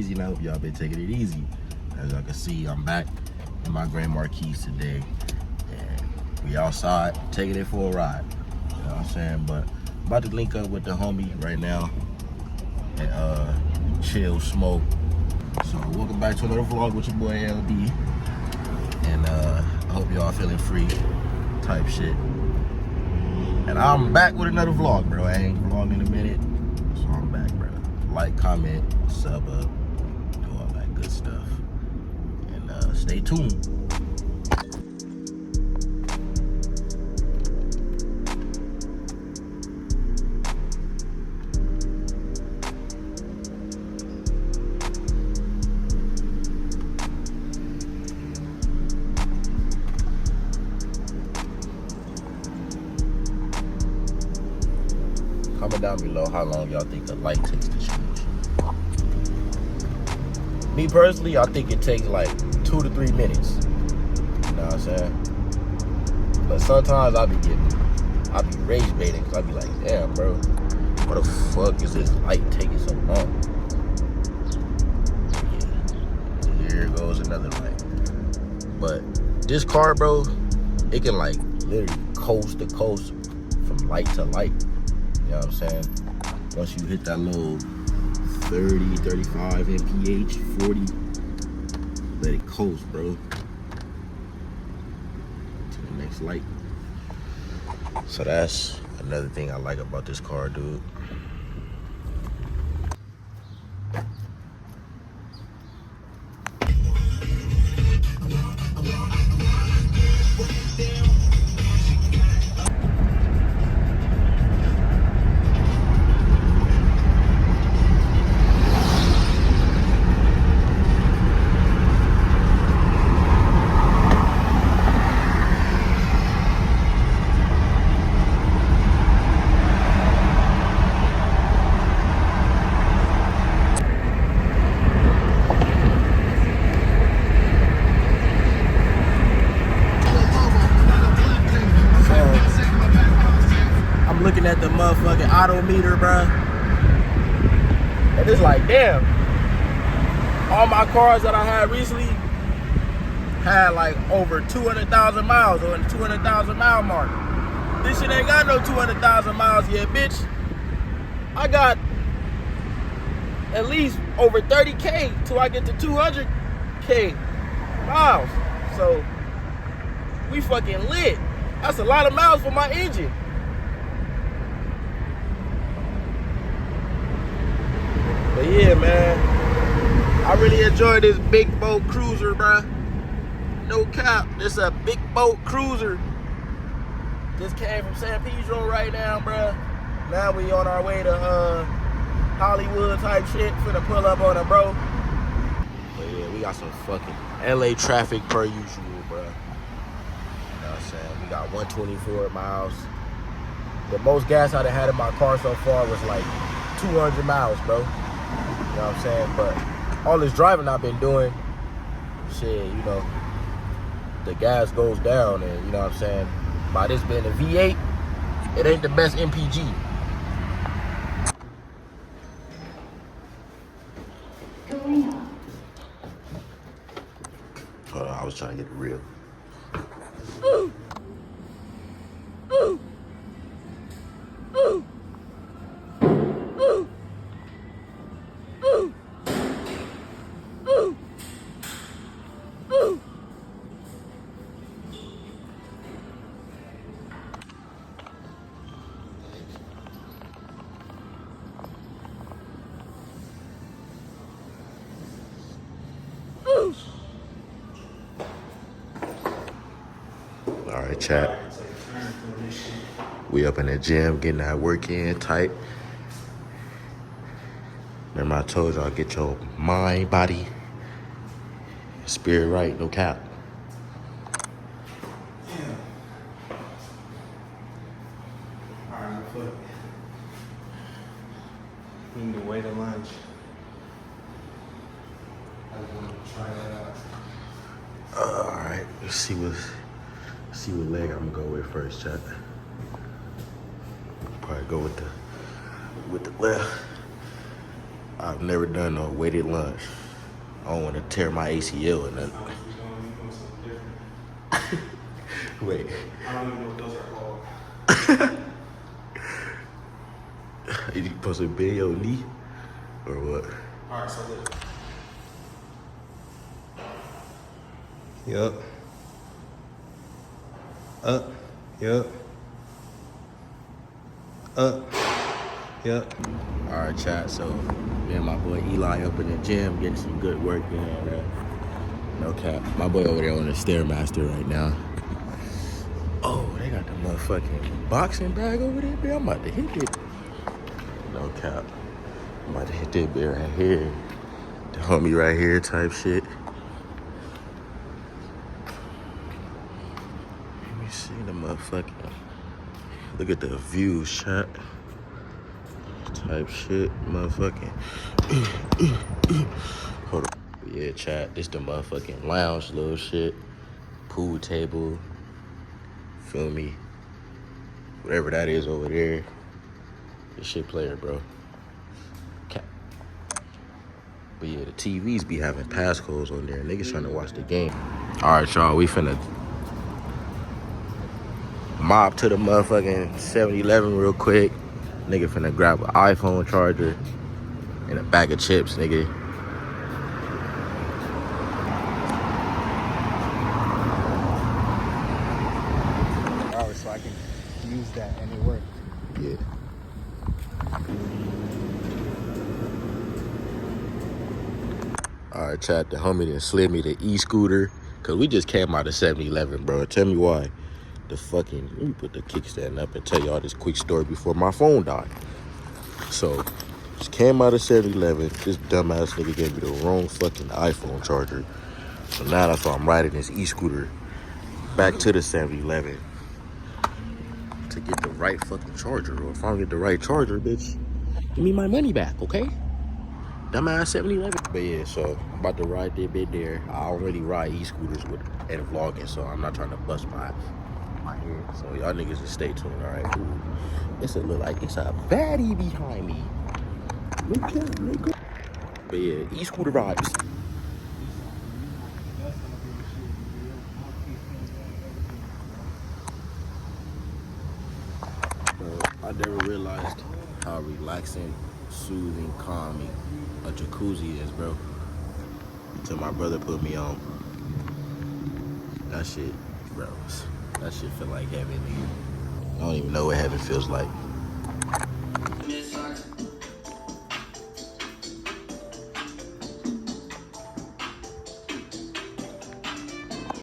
easy, and I hope y'all been taking it easy. As y'all can see, I'm back in my Grand Marquis today, and we outside taking it for a ride. You know what I'm saying? But I'm about to link up with the homie right now and chill, smoke. So welcome back to another vlog with your boy LD, and I hope y'all feeling free type shit. And I'm back with another vlog, bro. I ain't vlogged in a minute, so I'm back, bro. Like, comment, sub up, do all that good stuff. And stay tuned. Comment down below how long y'all think the light takes to change. Me personally, I think it takes like 2 to 3 minutes. You know what I'm saying? But sometimes I be rage baiting, because I be like, damn, bro, what the fuck is this light taking so long? Yeah, here goes another light. But this car, bro, it can like literally coast to coast from light to light. You know what I'm saying? Once you hit that little 30, 35 mph, 40, let it coast, bro. To the next light. So that's another thing I like about this car, dude. Looking at the motherfucking odometer, bruh, and it's like, damn, all my cars that I had recently had like over 200,000 miles, or in the 200,000 mile mark. This shit ain't got no 200,000 miles yet, bitch. I got at least over 30K till I get to 200K miles. So we fucking lit. That's a lot of miles for my engine. But yeah, man, I really enjoy this big boat cruiser, bruh. No cap, this a big boat cruiser. Just came from San Pedro right now, bruh. Now we on our way to Hollywood type shit. Finna pull up on it, bro. But yeah, we got some fucking LA traffic per usual, bruh. You know what I'm saying? We got 124 miles. The most gas I done had in my car so far was like 200 miles, bro. You know what I'm saying? But all this driving I've been doing, shit, you know, the gas goes down, and you know what I'm saying? By this being a V8, it ain't the best MPG. Hold on, I was trying to get it real. Ooh. Ooh. Ooh. Ooh. Ooh. Ooh. Ooh. Ooh. All right, chat. We up in the gym, getting that work in tight. Remember I told y'all, get your mind, body, spirit right, no cap. Yeah. All right, look. We need to wait at lunch. I just want to try that out. All right, let's see what leg I'm gonna go with first, chat. Probably go with the left. I've never done no weighted lunge. I don't want to tear my ACL or nothing. Wait. I don't even know what those are called. You supposed to bend your knee or what? All right, so look. Yup. Up. Yup. Up. Yup. All right, chat. So, me and my boy Eli up in the gym getting some good work in. No cap. My boy over there on the Stairmaster right now. Oh, they got the motherfucking boxing bag over there, man. I'm about to hit it. No cap. I'm about to hit that bit right here. The homie right here type shit. Let me see the motherfucking. Look at the views, chat. Type shit, motherfucking. Hold on. But yeah, chat. This the motherfucking lounge little shit. Pool table. Feel me? Whatever that is over there. This shit player, bro. Cap. But yeah, the TVs be having passcodes on there. Niggas trying to watch the game. Alright, y'all. We finna mob to the motherfucking 7-Eleven real quick. Nigga finna grab an iPhone charger and a bag of chips, nigga. Alright, so I can use that and it worked. Yeah. Alright, chat, the homie done slid me the e-scooter. Cause we just came out of 7-Eleven, bro. Tell me why. The fucking, let me put the kickstand up and tell y'all this quick story before my phone died. So, just came out of 7-Eleven. This dumbass nigga gave me the wrong fucking iPhone charger. So now that's why I'm riding this e-scooter back to the 7-Eleven to get the right fucking charger. Or if I don't get the right charger, bitch, give me my money back, okay? Dumbass 7-Eleven. But yeah, so I'm about to ride that bit there. I already ride e-scooters with and vlogging, so I'm not trying to bust my head. So y'all niggas just stay tuned, all right? Ooh, it's a look like it's a baddie behind me. Look at that, nigga. But yeah, e-scooter vibes. Bro, I never realized how relaxing, soothing, calming a jacuzzi is, bro. Until my brother put me on. That shit, bro. That shit feel like heaven, nigga. I don't even know what heaven feels like.